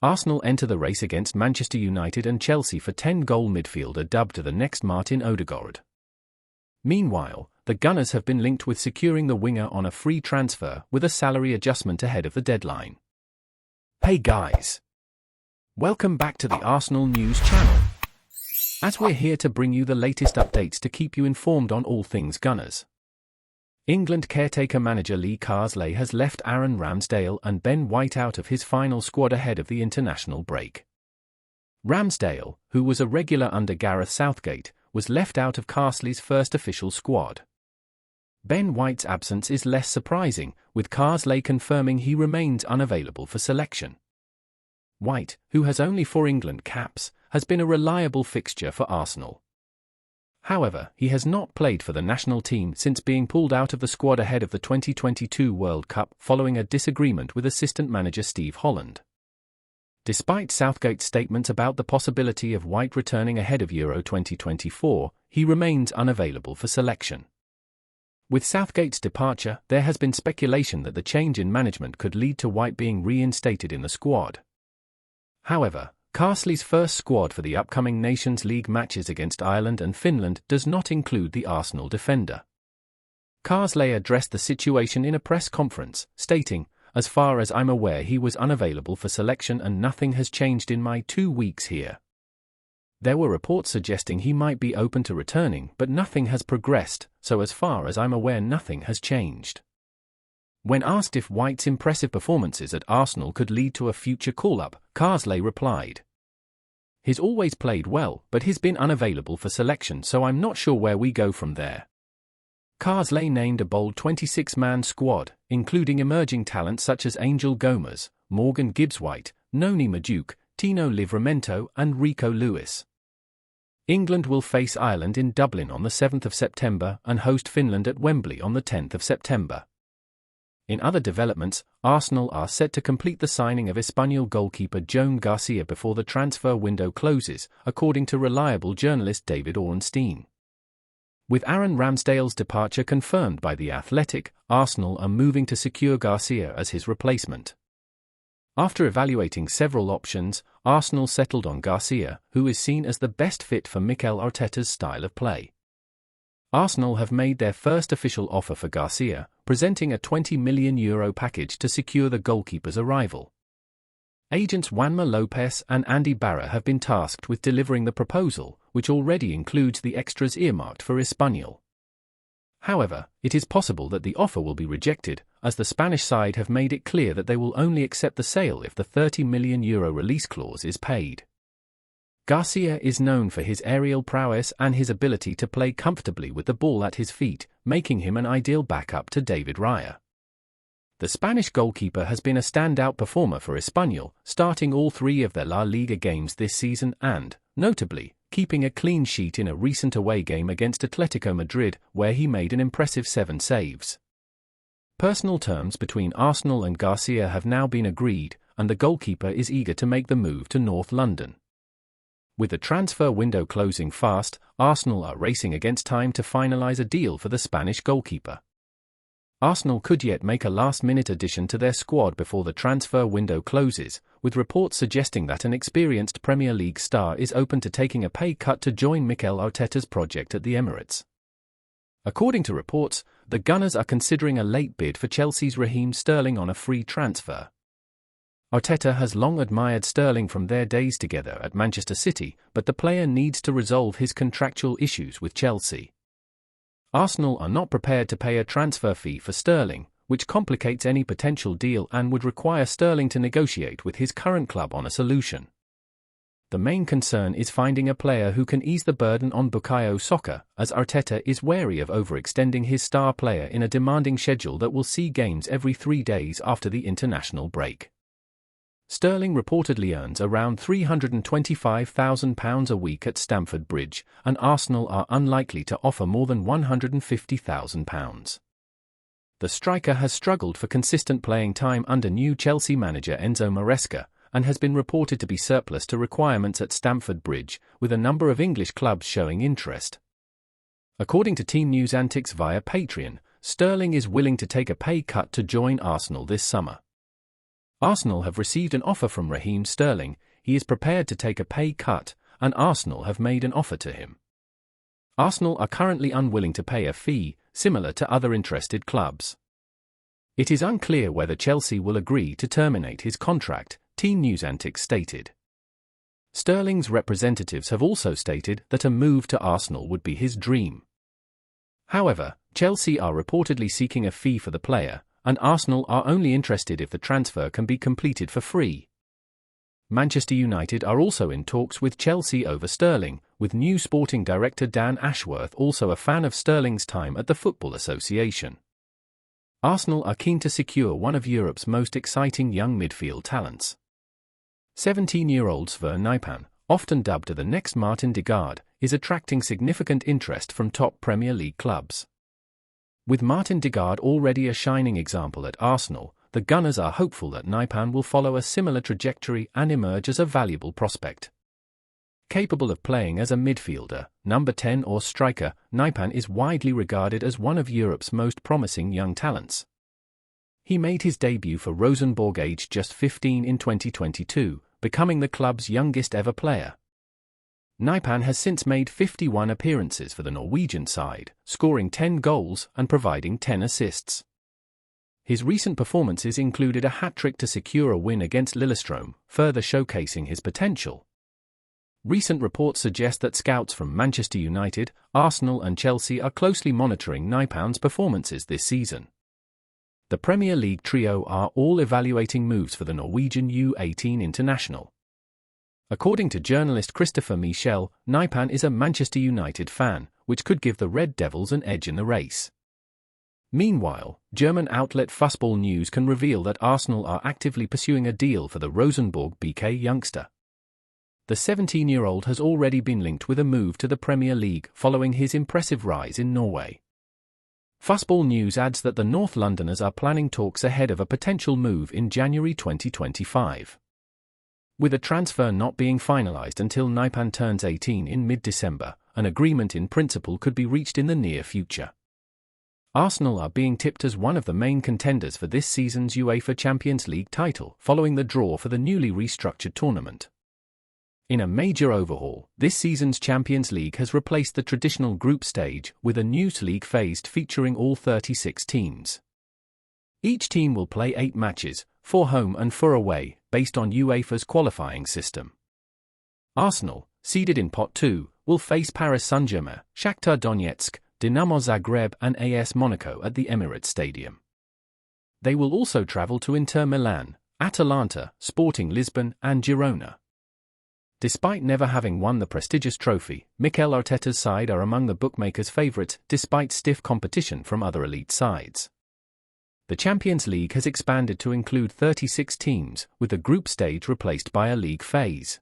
Arsenal enter the race against Manchester United and Chelsea for 10-goal midfielder dubbed the next Martin Odegaard. Meanwhile, the Gunners have been linked with securing the winger on a free transfer with a salary adjustment ahead of the deadline. Hey guys! Welcome back to the Arsenal News channel. As we're here to bring you the latest updates to keep you informed on all things Gunners. England caretaker manager Lee Carsley has left Aaron Ramsdale and Ben White out of his final squad ahead of the international break. Ramsdale, who was a regular under Gareth Southgate, was left out of Carsley's first official squad. Ben White's absence is less surprising, with Carsley confirming he remains unavailable for selection. White, who has only 4 England caps, has been a reliable fixture for Arsenal. However, he has not played for the national team since being pulled out of the squad ahead of the 2022 World Cup following a disagreement with assistant manager Steve Holland. Despite Southgate's statements about the possibility of White returning ahead of Euro 2024, he remains unavailable for selection. With Southgate's departure, there has been speculation that the change in management could lead to White being reinstated in the squad. However, Carsley's first squad for the upcoming Nations League matches against Ireland and Finland does not include the Arsenal defender. Carsley addressed the situation in a press conference, stating, "As far as I'm aware, he was unavailable for selection and nothing has changed in my 2 weeks here. There were reports suggesting he might be open to returning, but nothing has progressed, so as far as I'm aware nothing has changed." When asked if White's impressive performances at Arsenal could lead to a future call-up, Carsley replied, "He's always played well, but he's been unavailable for selection, so I'm not sure where we go from there." Carsley named a bold 26-man squad, including emerging talents such as Angel Gomez, Morgan Gibbs-White, Noni Madueke, Tino Livramento and Rico Lewis. England will face Ireland in Dublin on the 7th of September and host Finland at Wembley on the 10th of September. In other developments, Arsenal are set to complete the signing of Espanyol goalkeeper Joan Garcia before the transfer window closes, according to reliable journalist David Ornstein. With Aaron Ramsdale's departure confirmed by The Athletic, Arsenal are moving to secure Garcia as his replacement. After evaluating several options, Arsenal settled on Garcia, who is seen as the best fit for Mikel Arteta's style of play. Arsenal have made their first official offer for Garcia, presenting a €20 million package to secure the goalkeeper's arrival. Agents Juanma Lopez and Andy Barra have been tasked with delivering the proposal, which already includes the extras earmarked for Espanyol. However, it is possible that the offer will be rejected, as the Spanish side have made it clear that they will only accept the sale if the €30 million release clause is paid. Garcia is known for his aerial prowess and his ability to play comfortably with the ball at his feet, making him an ideal backup to David Raya. The Spanish goalkeeper has been a standout performer for Espanyol, starting all 3 of their La Liga games this season and, notably, keeping a clean sheet in a recent away game against Atletico Madrid, where he made an impressive 7 saves. Personal terms between Arsenal and Garcia have now been agreed, and the goalkeeper is eager to make the move to North London. With the transfer window closing fast, Arsenal are racing against time to finalise a deal for the Spanish goalkeeper. Arsenal could yet make a last-minute addition to their squad before the transfer window closes, with reports suggesting that an experienced Premier League star is open to taking a pay cut to join Mikel Arteta's project at the Emirates. According to reports, the Gunners are considering a late bid for Chelsea's Raheem Sterling on a free transfer. Arteta has long admired Sterling from their days together at Manchester City, but the player needs to resolve his contractual issues with Chelsea. Arsenal are not prepared to pay a transfer fee for Sterling, which complicates any potential deal and would require Sterling to negotiate with his current club on a solution. The main concern is finding a player who can ease the burden on Bukayo Saka, as Arteta is wary of overextending his star player in a demanding schedule that will see games every 3 days after the international break. Sterling reportedly earns around £325,000 a week at Stamford Bridge, and Arsenal are unlikely to offer more than £150,000. The striker has struggled for consistent playing time under new Chelsea manager Enzo Maresca, and has been reported to be surplus to requirements at Stamford Bridge, with a number of English clubs showing interest. According to Team News Antics via Patreon, Sterling is willing to take a pay cut to join Arsenal this summer. Arsenal have received an offer from Raheem Sterling. He is prepared to take a pay cut, and Arsenal have made an offer to him. Arsenal are currently unwilling to pay a fee, similar to other interested clubs. It is unclear whether Chelsea will agree to terminate his contract, Team News Antics stated. Sterling's representatives have also stated that a move to Arsenal would be his dream. However, Chelsea are reportedly seeking a fee for the player, and Arsenal are only interested if the transfer can be completed for free. Manchester United are also in talks with Chelsea over Sterling, with new sporting director Dan Ashworth also a fan of Sterling's time at the Football Association. Arsenal are keen to secure one of Europe's most exciting young midfield talents. 17-year-old Sver Naipan, often dubbed the next Martin Odegaard, is attracting significant interest from top Premier League clubs. With Martin Odegaard already a shining example at Arsenal, the Gunners are hopeful that Naipan will follow a similar trajectory and emerge as a valuable prospect. Capable of playing as a midfielder, number 10 or striker, Naipan is widely regarded as one of Europe's most promising young talents. He made his debut for Rosenborg aged just 15 in 2022, becoming the club's youngest ever player. Naipan has since made 51 appearances for the Norwegian side, scoring 10 goals and providing 10 assists. His recent performances included a hat-trick to secure a win against Lillestrøm, further showcasing his potential. Recent reports suggest that scouts from Manchester United, Arsenal and Chelsea are closely monitoring Naipan's performances this season. The Premier League trio are all evaluating moves for the Norwegian U18 international. According to journalist Christopher Michel, Naipan is a Manchester United fan, which could give the Red Devils an edge in the race. Meanwhile, German outlet Fußball News can reveal that Arsenal are actively pursuing a deal for the Rosenborg BK youngster. The 17-year-old has already been linked with a move to the Premier League following his impressive rise in Norway. Fußball News adds that the North Londoners are planning talks ahead of a potential move in January 2025. With a transfer not being finalised until Naipan turns 18 in mid-December, an agreement in principle could be reached in the near future. Arsenal are being tipped as one of the main contenders for this season's UEFA Champions League title, following the draw for the newly restructured tournament. In a major overhaul, this season's Champions League has replaced the traditional group stage with a new league phase featuring all 36 teams. Each team will play 8 matches, 4 home and 4 away, based on UEFA's qualifying system. Arsenal, seeded in Pot 2, will face Paris Saint-Germain, Shakhtar Donetsk, Dinamo Zagreb and AS Monaco at the Emirates Stadium. They will also travel to Inter Milan, Atalanta, Sporting Lisbon and Girona. Despite never having won the prestigious trophy, Mikel Arteta's side are among the bookmakers' favourites despite stiff competition from other elite sides. The Champions League has expanded to include 36 teams, with the group stage replaced by a league phase.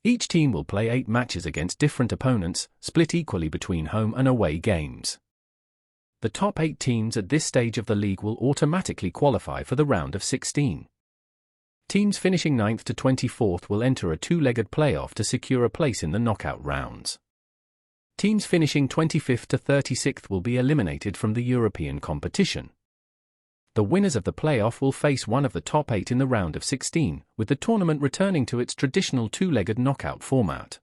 Each team will play 8 matches against different opponents, split equally between home and away games. The top 8 teams at this stage of the league will automatically qualify for the round of 16. Teams finishing 9th to 24th will enter a 2-legged playoff to secure a place in the knockout rounds. Teams finishing 25th to 36th will be eliminated from the European competition. The winners of the playoff will face one of the top 8 in the round of 16, with the tournament returning to its traditional 2-legged knockout format.